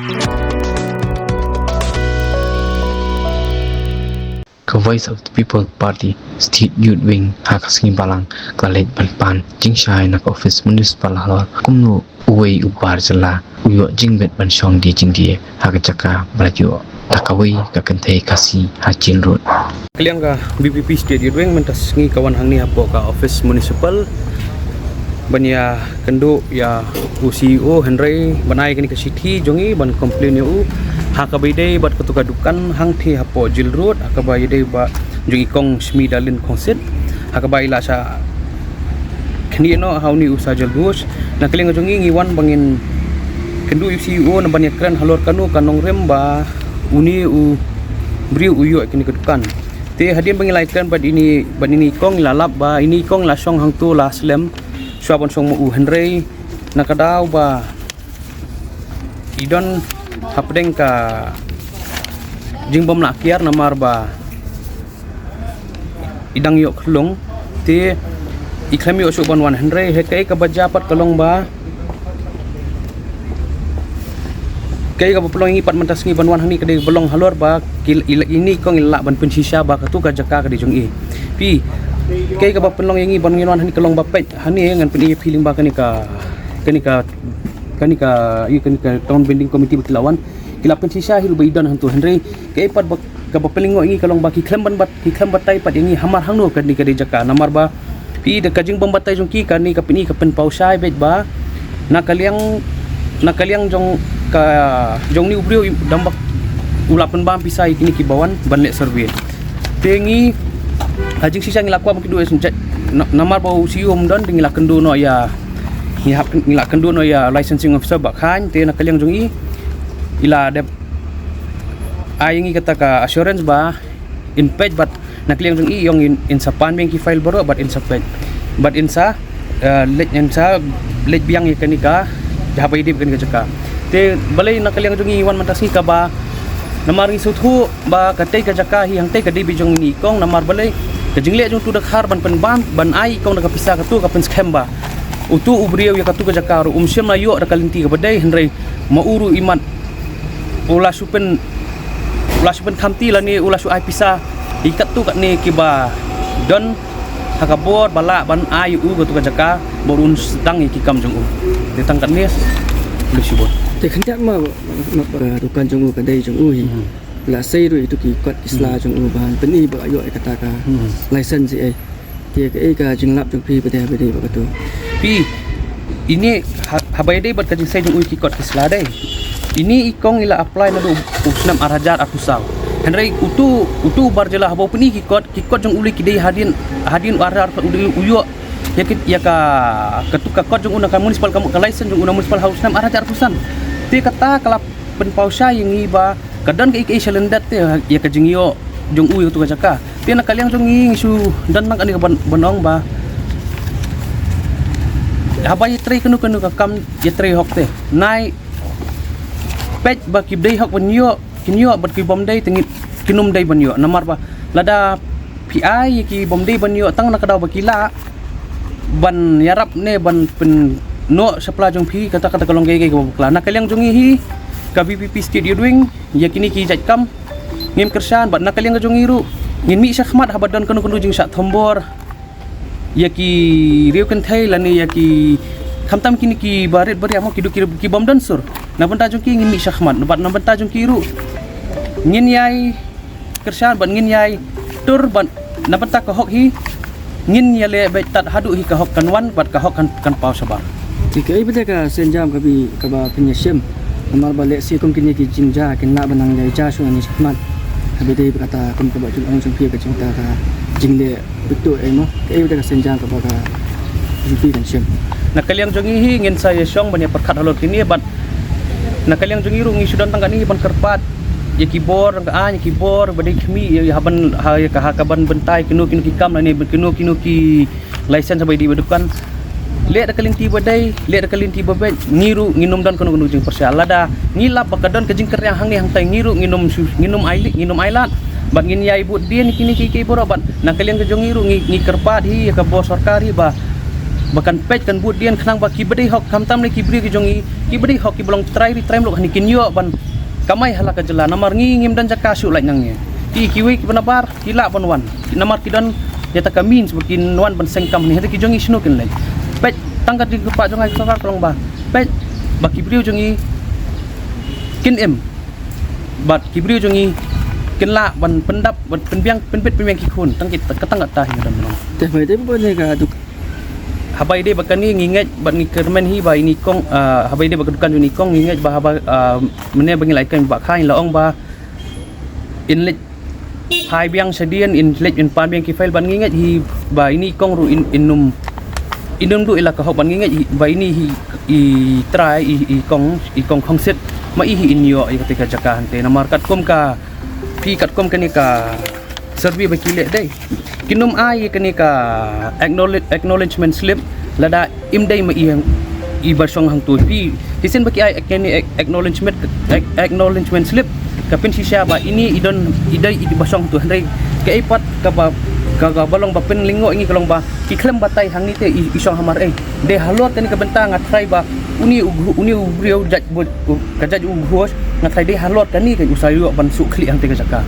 Ke Voice of the People Party State Youth Wing Hakasngi Balang Kalet Banpan Jingshai nak Office Municipal Halor Kumnu Uwei Ubar Jela Uyo Jingbet Banshong di Jingdi Hakajaka Balajo Takawai Kakentai Kasi Hacil Road Kalian ka BPP State Youth Wing mentas ngi kawan hang ni hapo ka Office Municipal banya kendo ya CEO Henry banai kini ke city jongi ban komplain u hakabai bat ketuka dukan hang thi hapo Jil Road hakabai dei ba jongi kong smi dalin kongsit hakabai la sa kini no hauni usa Jil Bush na keling jongi ngiwan bangin kendo CEO na banya kran halor kanu kanong remba uni u bri uyo kini ke dukan te hadian bangilaikan bad ini kong lalap ba ini kong la song hang tu la slem suapon song mu Henry nakadaw ba idon hapdeng ka jingbom lakiar namar ba idang yok klong te iklami usuk ban Henry hekai ka bajapat kalong ba kai ka pelong ipat mentas ngi banwan hani kadai belong halor ba ini kong ilak ban pensisa ba katu ka jaka kadai jong i pi kai ka pelong yangi ban ngiwan hani kalong bapet hani ngan peni feeling ba kanika town building committee berkelawan kila pensisa hiru baidan hantu Henry kai pat ka pelingo ingi kalong ba ki klem batai pat yangi hamar hangno kadai kadai jaka namar ba pi de kajing bombatai jong ki kani ka peni ka pen pausai bet ba nakaliang jong ka jong ni ubrio dambak ulapan bam pisai kini ki bawan ban lek survey tengi hajing sisa ngilakwa mungkin dua senjat namar bau sium dan ngilak kendo no ya ngilak kendo no ya licensing officer bakhan te nakaliang jong i ila de ayingi kata ka assurance ba in page but nakaliang jong i yong in sa pan ki file baro but in sa page but in sa let biang ikanika jahabai dip kan ka te balai nakaliang jong iwan mantasi ka ba namar ngi suthu ba katei ka jaka hi hang tei ka dibi jong ni kong namar balai ka jingle jong tu dakhar ban ban ai kong da kapisa ka tu ka pen scam ba utu ubriyo ya ka tu ka jaka ru umsyam na yo da kalinti ka badai Henry mauru imat ula supen khamti la ni ula su ai pisa ikat tu ka ni ki ba don hakabor bala ban ai u ka tu ka jaka borun sedang ki kam jong u te tangkat ni Lisibon. Te khantak ma dukan jong u kadai jong u hi la sei ru itu ki kot isla jong u ban peni ba yo kata ka license ai te ka jinglap jong pi bade ba tu pi ini habai dei bat ka jing sei jong u ki kot isla dai ini ikong ila apply na do usnam arajar akusau Henry utu barjela habo peni ki kot jong uli ki dei hadin arar uli uyo ya ka ketuka kot jong una ka municipal kamu ka license jong una municipal house nam arajar pusan te kata kala pen pausa yang iba kadan ka iki selendat te ya ka jingyo jong u tu ka jaka te na kaliang jong isu dan nang ani ka banong ba habai tre kanu ka kam ya tre hok te nai pet ba ki dei hok banyo kinyo bat ki bom dei tengi kinum dei banyo namar ba lada PI ki bom dei banyo tang nakadaw ba kila ban yarap ne ban pen no sapla jong pi kata kalong gege ko bukla nakaliang jong hi ka BPP State Youth Wing yakini ki jaj kam ngim kersan bat nakaliang jong iru ngin mi sakhmat habadan kanu jing sak thombor yaki riu kan thai lani yaki khamtam kini ki barit bari amo ki bom dan sur na banta jong ki ngin mi sakhmat bat na banta jong ki ru ngin yai kersan bat ngin yai tur bat na banta ka hok hi ngin ya le bet tat hadu hi ka hok kanwan bat ka hok kan pau sabar jika ai bade ka senjam ka bi ka ba penyesem namar balik si kong kini ki jinja kena benang dai ja su ni sakmat habide kata kom ka ba jung ang jung pi ka cinta ka jingle betul ai mo ai bade ka senjam ka ba ka jung pi kan sem nakaliang jong hi ngin saya song banya perkat halot kini bat nakaliang jong iru ngi sudan tangga ni ban kerpat ya kibor ka an kibor bade khmi ya haban ha ka hakaban bentai kinu ki kam ni kinu ki license bai di badukan le da kalinti badai le da kalinti babet ngiru nginum dan kanu jing persal lada ngilap bakadon ke jingker yang hang ni hang tai ngiru nginum ailat bat ngin yai bud dia ni kini ki boro bat nakaliang ke jong ngiru ngi kerpat hi ka bos sarkari ba bahkan pet kan buat dian kenang ba ki bedi hok kam tam le ki bri ki jongi ki bedi hok ki belong try lo hani kin yo ban kamai hala ka jela namar ngim dan jaka su lai nang ye ki kiwi ki banabar ki la ban wan namar ki dan ya ta kamin sebakin wan ban seng kam ni hati ki jongi sinu kin lai pet tangkat di pa jongai sakar pelong ba pet ba ki bri jongi kin em bat ki bri jongi kin la ban pendap ban penbiang penbet penbiang ki kun tangkit ketang ta hi dan menong teh bai teh boleh ka duk habai de bakan ni nginget bat ni kermen hi ba ini kong habai de bakan ni kong nginget ba haba mene bangi lai kan ba khain la ong ba in let hai biang sedian in let in pan biang ki file ban nginget hi ba ini kong ru inum du ila ka hok ban nginget ba ini hi i try i kong kongset ma i hi in yo i ketika jaka hante namar kat kom ka pi kat kom kani ka survey ba ki le dei kinum ai kani ka acknowledgement slip lada imdai ma iyang i barsong hang tu pi hisen baki ai kani acknowledgement slip kapin si siapa ini idai i barsong tu handai ke ipat ka ba ka balong ba pen lingo ingi kalong ba ki klem batai hang ni te isong hamar de halot kani ka bentang atrai ba uni ugriu jaj bot ka jaj ugros ngatrai de halot kani ka usayo ban su kli hang te ka jaka